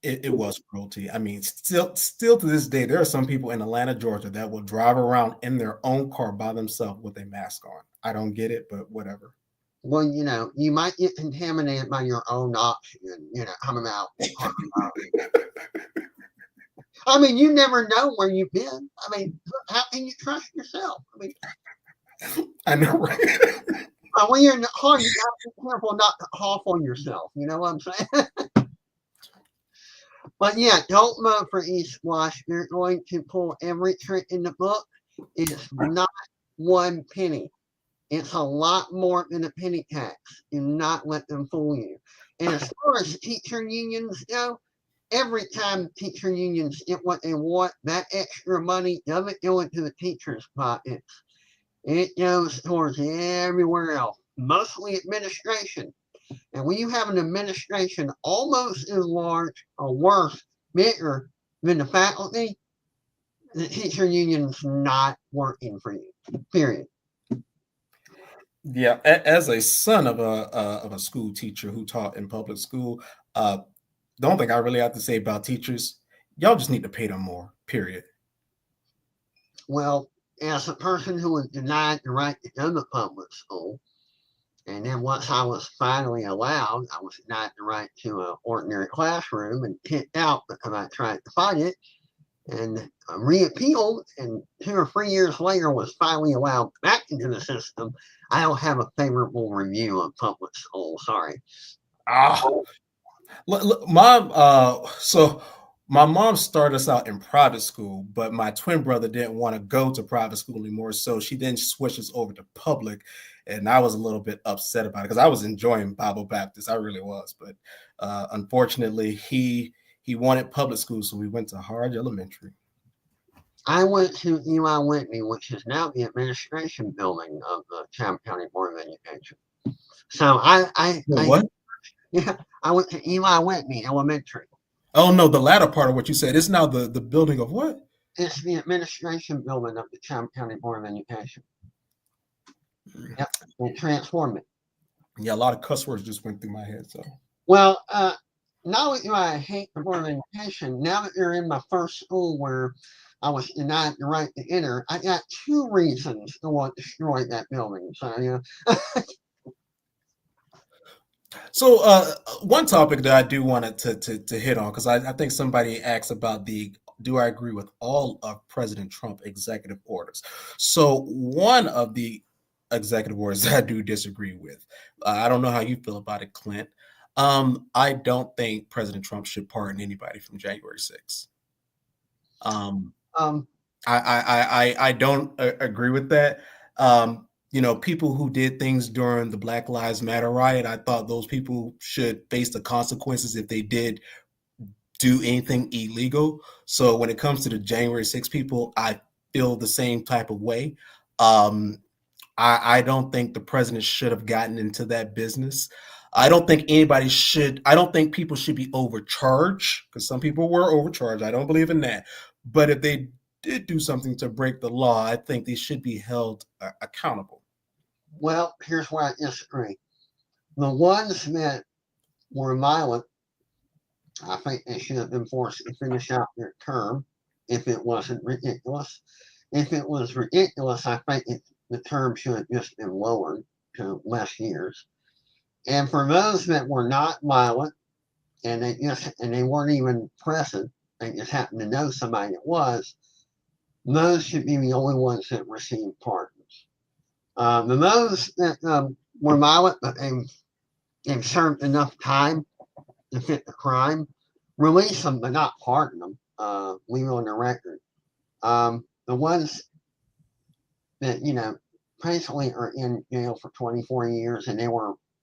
it was cruelty. I mean, still to this day, there are some people in Atlanta, Georgia, that will drive around in their own car by themselves with a mask on. I don't get it, but whatever. Well, you might get contaminated by your own oxygen, coming out. I mean, you never know where you've been. I mean, how can you trust yourself? I mean, I know, right? When you're in the car, you got to be careful not to cough on yourself. You know what I'm saying? But yeah, don't vote for E-Splash. You're going to pull every trick in the book. It's not 1 penny. It's a lot more than a penny tax. Do not let them fool you. And as far as teacher unions go, every time teacher unions get what they want, that extra money doesn't go into the teachers' pockets. It goes towards everywhere else, mostly administration. And when you have an administration almost as large or worse, bigger than the faculty, the teacher union's not working for you, period. Yeah, as a son of a school teacher who taught in public school, the only thing I really have to say about teachers, y'all just need to pay them more. Period. Well, as a person who was denied the right to go to public school, and then once I was finally allowed, I was denied the right to an ordinary classroom and kicked out because I tried to fight it and reappealed. And 2 or 3 years later, was finally allowed back into the system. I don't have a favorable review of public school. Sorry. Ah, look, mom. So my mom started us out in private school, but my twin brother didn't want to go to private school anymore, so she then switched us over to public, and I was a little bit upset about it because I was enjoying Bible Baptist, I really was, but unfortunately, he wanted public school, so we went to Harge Elementary. I went to Eli Whitney, which is now the administration building of the Chatham County Board of Education. So What? yeah, I went to Eli Whitney Elementary. Oh no, the latter part of what you said. It's now the building of what? It's the administration building of the Chatham County Board of Education. Yep, they transformed it. Yeah, a lot of cuss words just went through my head. So Well, now that I hate the Board of Education, now that you're in my first school where I was denied the right to enter, I got 2 reasons to want to destroy that building. So, So one topic that I do want to hit on because I think somebody asked about the do I agree with all of President Trump executive orders? So one of the executive orders I do disagree with. I don't know how you feel about it, Clint. I don't think President Trump should pardon anybody from January 6th. Um, um, I don't agree with that. People who did things during the Black Lives Matter riot, I thought those people should face the consequences if they did do anything illegal. So when it comes to the January 6 people, I feel the same type of way. I don't think the president should have gotten into that business. I don't think people should be overcharged because some people were overcharged. I don't believe in that. But if they did do something to break the law, I think they should be held accountable. well, here's where I disagree. The ones that were violent, I think they should have been forced to finish out their term if it wasn't ridiculous. If it was ridiculous, I think the term should have just been lowered to less years. And for those that were not violent and they weren't even present, they just happened to know somebody that was, those should be the only ones that received pardons. The those that were violent, but they've served enough time to fit the crime, release them, but not pardon them. Leave it on the record. The ones that basically are in jail for 24 years and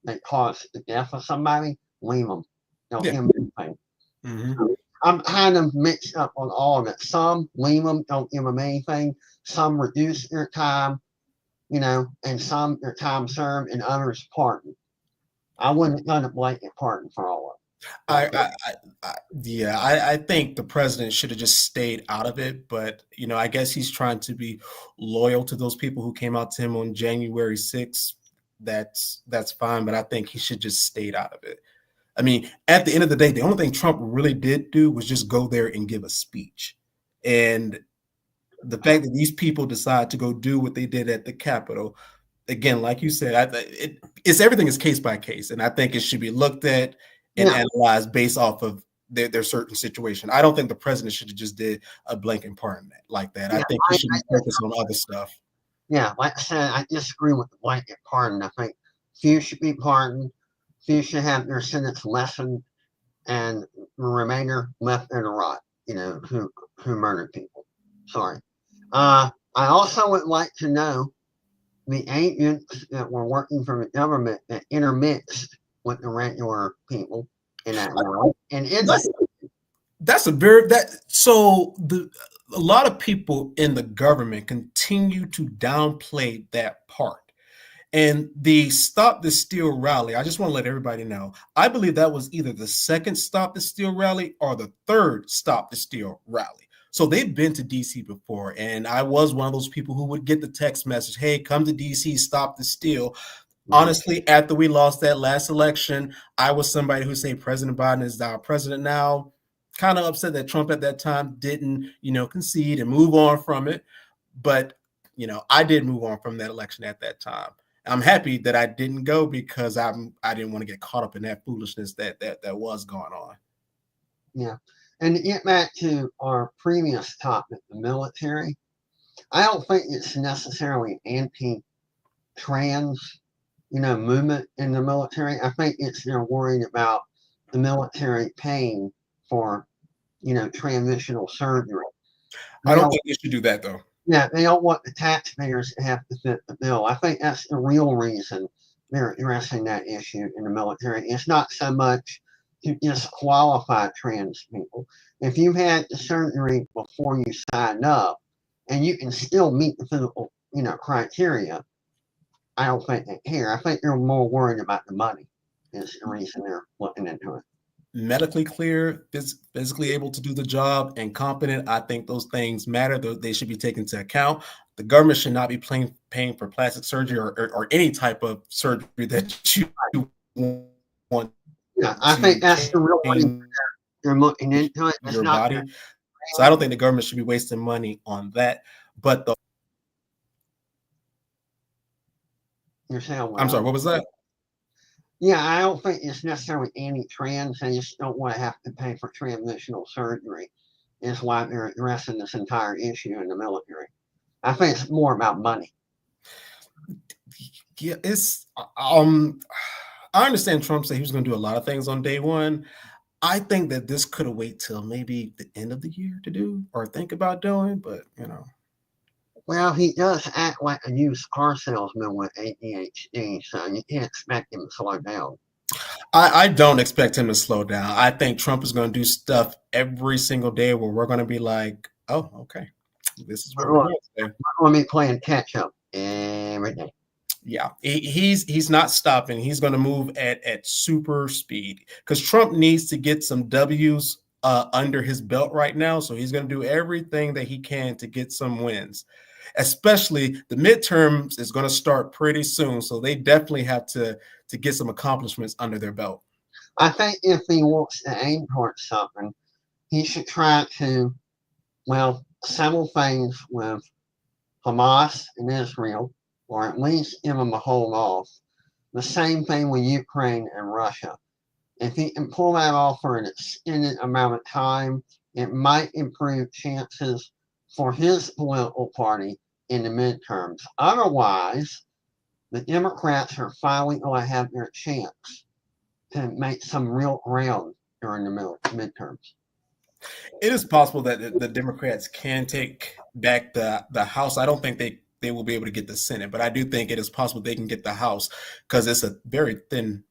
they caused the death of somebody, leave them. Don't give them anything. Mm-hmm. I'm kind of mixed up on all of it. Some leave them, don't give them anything. Some reduce their time, and some their time served, and others pardon. I wouldn't have done a blanket pardon for all of them. I think the president should have just stayed out of it. But I guess he's trying to be loyal to those people who came out to him on January 6th. That's fine, but I think he should just stayed out of it. I mean, at the end of the day, the only thing Trump really did do was just go there and give a speech. And the fact that these people decide to go do what they did at the Capitol, again, like you said, it's everything is case by case, and I think it should be looked at and analyzed based off of their certain situation. I don't think the president should have just did a blanket pardon like that. I think he should be focused on other stuff. Yeah, like I said, I disagree with the blanket pardon. I think few should be pardoned, few should have their sentence lessened, and the remainder left in the rot. Who murdered people. Sorry. I also would like to know the agents that were working for the government that intermixed with the regular people in that world. And a lot of people in the government continue to downplay that part. And the Stop the Steal rally, I just want to let everybody know, I believe that was either the second Stop the Steal rally or the third Stop the Steal rally. So they've been to DC before, and I was one of those people who would get the text message, "Hey, come to DC, stop the steal." Honestly, after we lost that last election, I was somebody who say President Biden is our president now. Kind of upset that Trump at that time didn't, concede and move on from it. But, I did move on from that election at that time. I'm happy that I didn't go because I didn't want to get caught up in that foolishness that was going on. Yeah. And to get back to our previous topic, the military, I don't think it's necessarily anti-trans, movement in the military. I think they're worried about the military paying for, transitional surgery. I don't think they should do that, though. Yeah, they don't want the taxpayers to have to fit the bill. I think that's the real reason they're addressing that issue in the military. It's not so much to disqualify trans people. If you had the surgery before you signed up and you can still meet the physical, criteria, I don't think they care. I think they're more worried about the money is the reason they're looking into it. Medically clear, physically able to do the job, and competent, I think those things matter. They should be taken into account. The government should not be paying for plastic surgery or any type of surgery that you want. Yeah, I think that's the real thing they're looking into it. Your body. So I don't think the government should be wasting money on that. But you're saying, I'm sorry, what was that? Yeah, I don't think it's necessarily anti-trans. They just don't want to have to pay for transitional surgery. Is why they're addressing this entire issue in the military. I think it's more about money. Yeah, it's I understand Trump said he was going to do a lot of things on day one. I think that this could have waited till maybe the end of the year to do or think about doing, but Well, he does act like a used car salesman with ADHD, so you can't expect him to slow down. I don't expect him to slow down. I think Trump is going to do stuff every single day where we're going to be like, oh, okay, this is what we're doing today. We're going to be playing catch up every day. Yeah, he's not stopping. He's going to move at super speed because Trump needs to get some W's under his belt right now. So he's going to do everything that he can to get some wins. Especially the midterms is going to start pretty soon, so they definitely have to get some accomplishments under their belt. I think if he wants to aim towards something, he should try to, settle things with Hamas and Israel, or at least give them a hold off. The same thing with Ukraine and Russia. If he can pull that off for an extended amount of time, it might improve chances for his political party in the midterms. Otherwise, the Democrats are finally going to have their chance to make some real ground during the midterms. It is possible that the Democrats can take back the House. I don't think they will be able to get the Senate, but I do think it is possible they can get the House because it's a very thin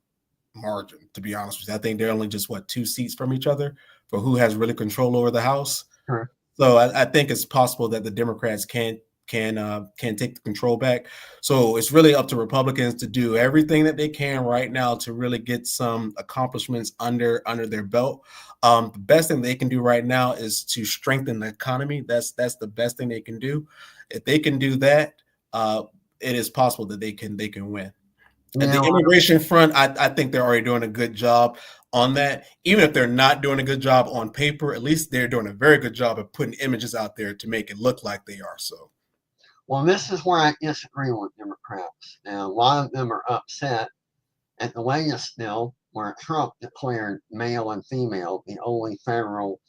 margin, to be honest with you. I think they're only just 2 seats from each other for who has really control over the House. Sure. So I think it's possible that the Democrats can take the control back. So it's really up to Republicans to do everything that they can right now to really get some accomplishments under their belt. The best thing they can do right now is to strengthen the economy. That's the best thing they can do. If they can do that, it is possible that they can win. And the immigration front, I think they're already doing a good job on that. Even if they're not doing a good job on paper, at least they're doing a very good job of putting images out there to make it look like they are. So, well, this is where I disagree with Democrats. And a lot of them are upset at the latest bill where Trump declared male and female the only federal,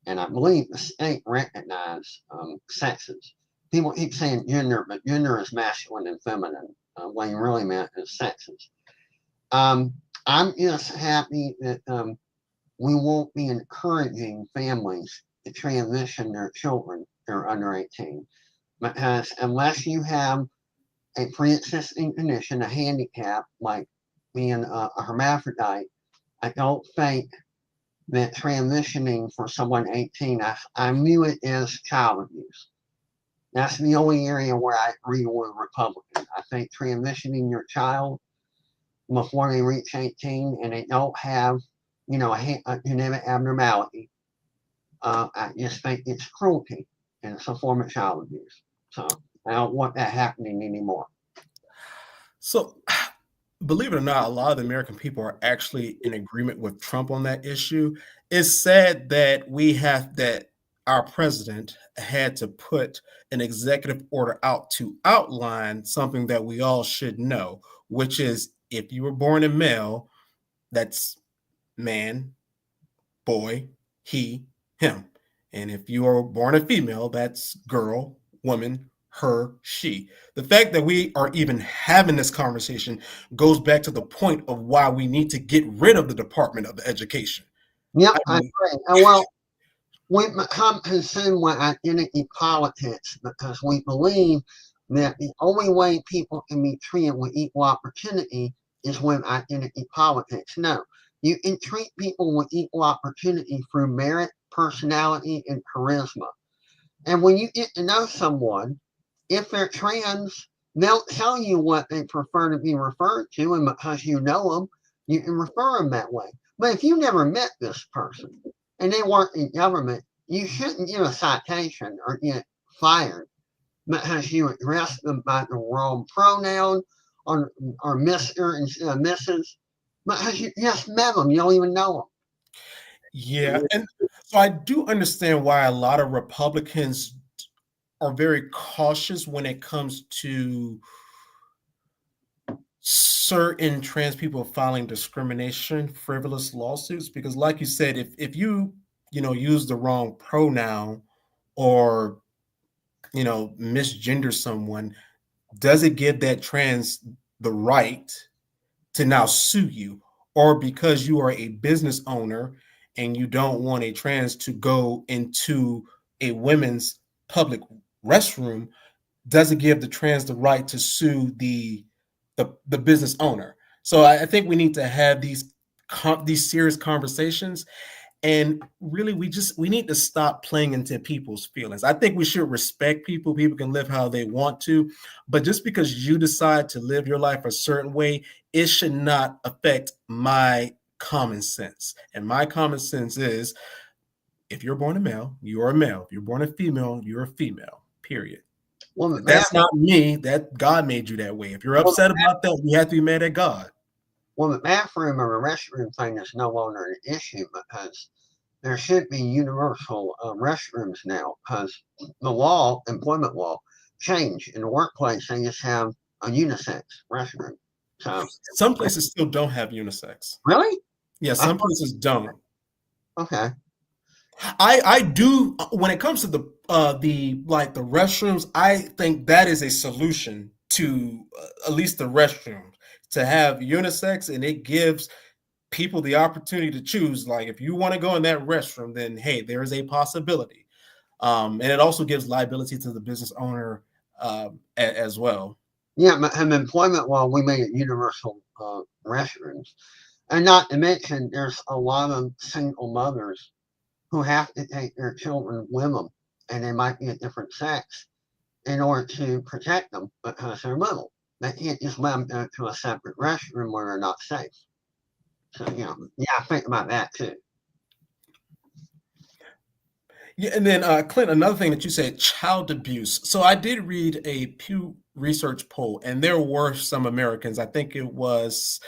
and I believe the state recognized sexes. People keep saying gender, but gender is masculine and feminine. What he really meant is sexes. I'm just happy that we won't be encouraging families to transition their children that are under 18. Because unless you have a pre-existing condition, a handicap, like being a hermaphrodite, I don't think that transitioning for someone 18, I view it as child abuse. That's the only area where I agree with Republicans. I think transitioning your child before they reach 18 and they don't have, a genetic abnormality, I just think it's cruelty and it's a form of child abuse. So I don't want that happening anymore. So, believe it or not, a lot of the American people are actually in agreement with Trump on that issue. It's sad that our president had to put an executive order out to outline something that we all should know, which is if you were born a male, that's man, boy, he, him. And if you are born a female, that's girl, woman, her, she. The fact that we are even having this conversation goes back to the point of why we need to get rid of the Department of Education. Yep, I I mean, agree. And well, we become consumed with identity politics because we believe that the only way people can be treated with equal opportunity is with identity politics. No, you can treat people with equal opportunity through merit, personality, and charisma. And when you get to know someone, if they're trans, they'll tell you what they prefer to be referred to, and because you know them, you can refer them that way. But if you never met this person and they work in government, you shouldn't give a citation or get fired because you address them by the wrong pronoun or Mr. instead of Mrs. Because you just met them, you don't even know yeah. them. And so I do understand why a lot of Republicans are very cautious when it comes to certain trans people filing discrimination frivolous lawsuits, because like you said, if you use the wrong pronoun or misgender someone, does it give that trans the right to now sue you? Or because you are a business owner and you don't want a trans to go into a women's public restroom, does it give the trans the right to sue the business owner? So I think we need to have these serious conversations, and really we need to stop playing into people's feelings. I think we should respect people. People can live how they want to, but just because you decide to live your life a certain way, it should not affect my common sense. And my common sense is, if you're born a male, you are a male. If you're born a female, you're a female, period. Well, That's not me. That God made you that way. If you're upset about that, you have to be mad at God. well, the bathroom or the restroom thing is no longer an issue because there should be universal restrooms now because the employment law, changed. In the workplace. They just have a unisex restroom. So Some places still don't have unisex. really, Yeah, some places don't. Okay. I do when it comes to the restrooms. I think that is a solution to at least the restrooms, to have unisex, and it gives people the opportunity to choose. Like, if you want to go in that restroom, then hey, there is a possibility, and it also gives liability to the business owner as well. Yeah, in employment law, we made it universal restrooms, and not to mention, there's a lot of single mothers who have to take their children with them, and they might be a different sex in order to protect them because they're little. They can't just let them go to a separate restroom where they're not safe. So, yeah, think about that too. Yeah, and then Clint, another thing that you said, child abuse. So I did read a Pew Research poll, and there were some Americans. I think it was,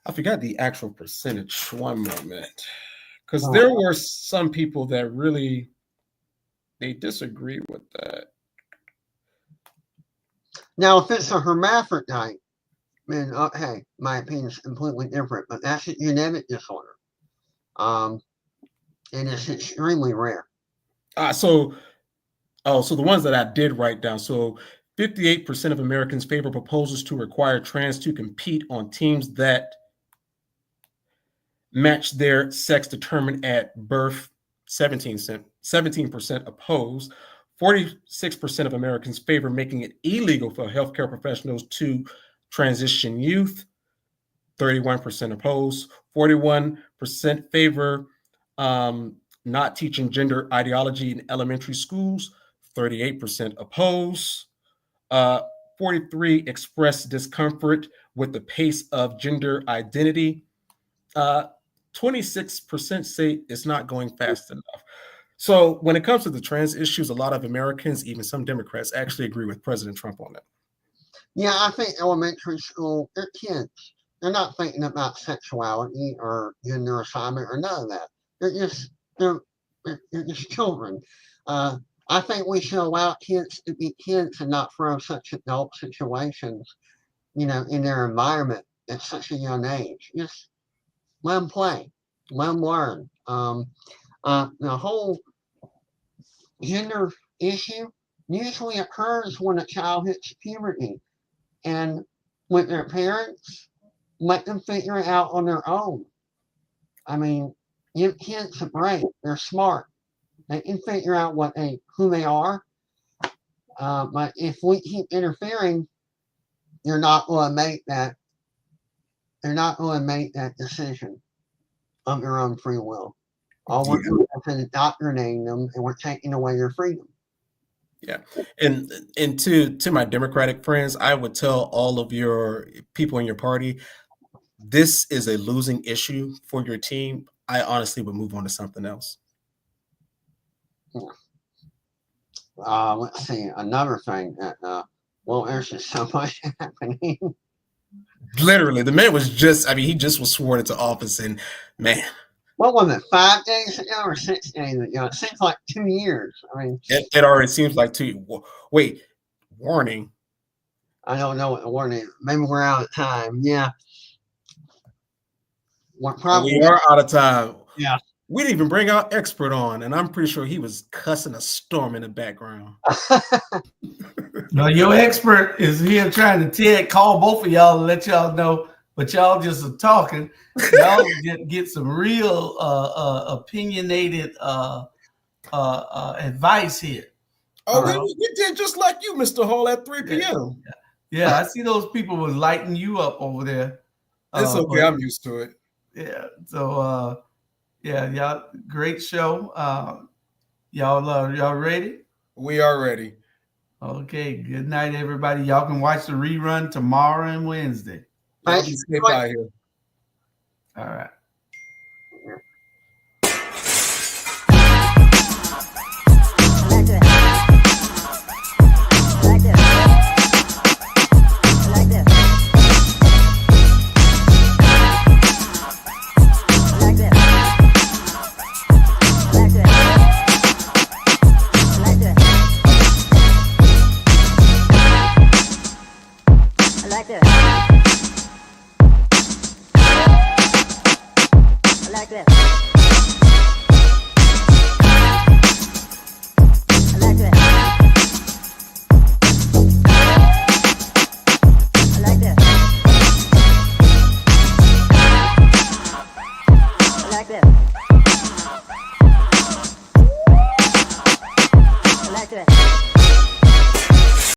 I forgot the actual percentage. One moment, because there were some people that really they disagree with that. Now, if it's a hermaphrodite, then hey, my opinion is completely different. But that's a genetic disorder, and it's extremely rare. So the ones that I did write down. So 58% of Americans favor proposals to require trans to compete on teams that match their sex determined at birth. 17% oppose. 46% of Americans favor making it illegal for healthcare professionals to transition youth. 31% oppose. 41% favor not teaching gender ideology in elementary schools. 38% oppose. 43 express discomfort with the pace of gender identity. 26% say it's not going fast enough. So when it comes to the trans issues, a lot of Americans, even some Democrats, actually agree with President Trump on that. Yeah, I think elementary school, they're kids. They're not thinking about sexuality or gender assignment or none of that. They're just they're just children. I think we should allow kids to be kids and not throw such adult situations, in their environment at such a young age. Just let them play, let them learn. The whole gender issue usually occurs when a child hits puberty, and with their parents, let them figure it out on their own. I mean, give kids a break. They're smart. They can figure out who they are. But if we keep interfering, they're not going to make that. They're not going to make that decision of their own free will. All we're doing is indoctrinating them, and we're taking away their freedom. Yeah, and to my Democratic friends, I would tell all of your people in your party, this is a losing issue for your team. I honestly would move on to something else. Let's see, another thing that well, there's just so much happening. Literally, the man was he just was sworn into office, and man, what was it, 5 days ago or 6 days ago? It seems like 2 years. I mean, it already seems like 2. Wait, warning. I don't know what the warning is. Maybe we're out of time. Yeah. We are out of time. Yeah. We didn't even bring our expert on, and I'm pretty sure he was cussing a storm in the background. No, your expert is here trying to call both of y'all and let y'all know, but y'all just are talking. Y'all get some real opinionated advice here. Oh, we did just like you, Mr. Hall, at 3 p.m. Yeah, I see those people was lighting you up over there. It's okay, I'm used to it. Yeah, so yeah, y'all, great show. Y'all ready? We are ready. Okay, good night, everybody. Y'all can watch the rerun tomorrow and Wednesday. Stay by here. All right. Like this.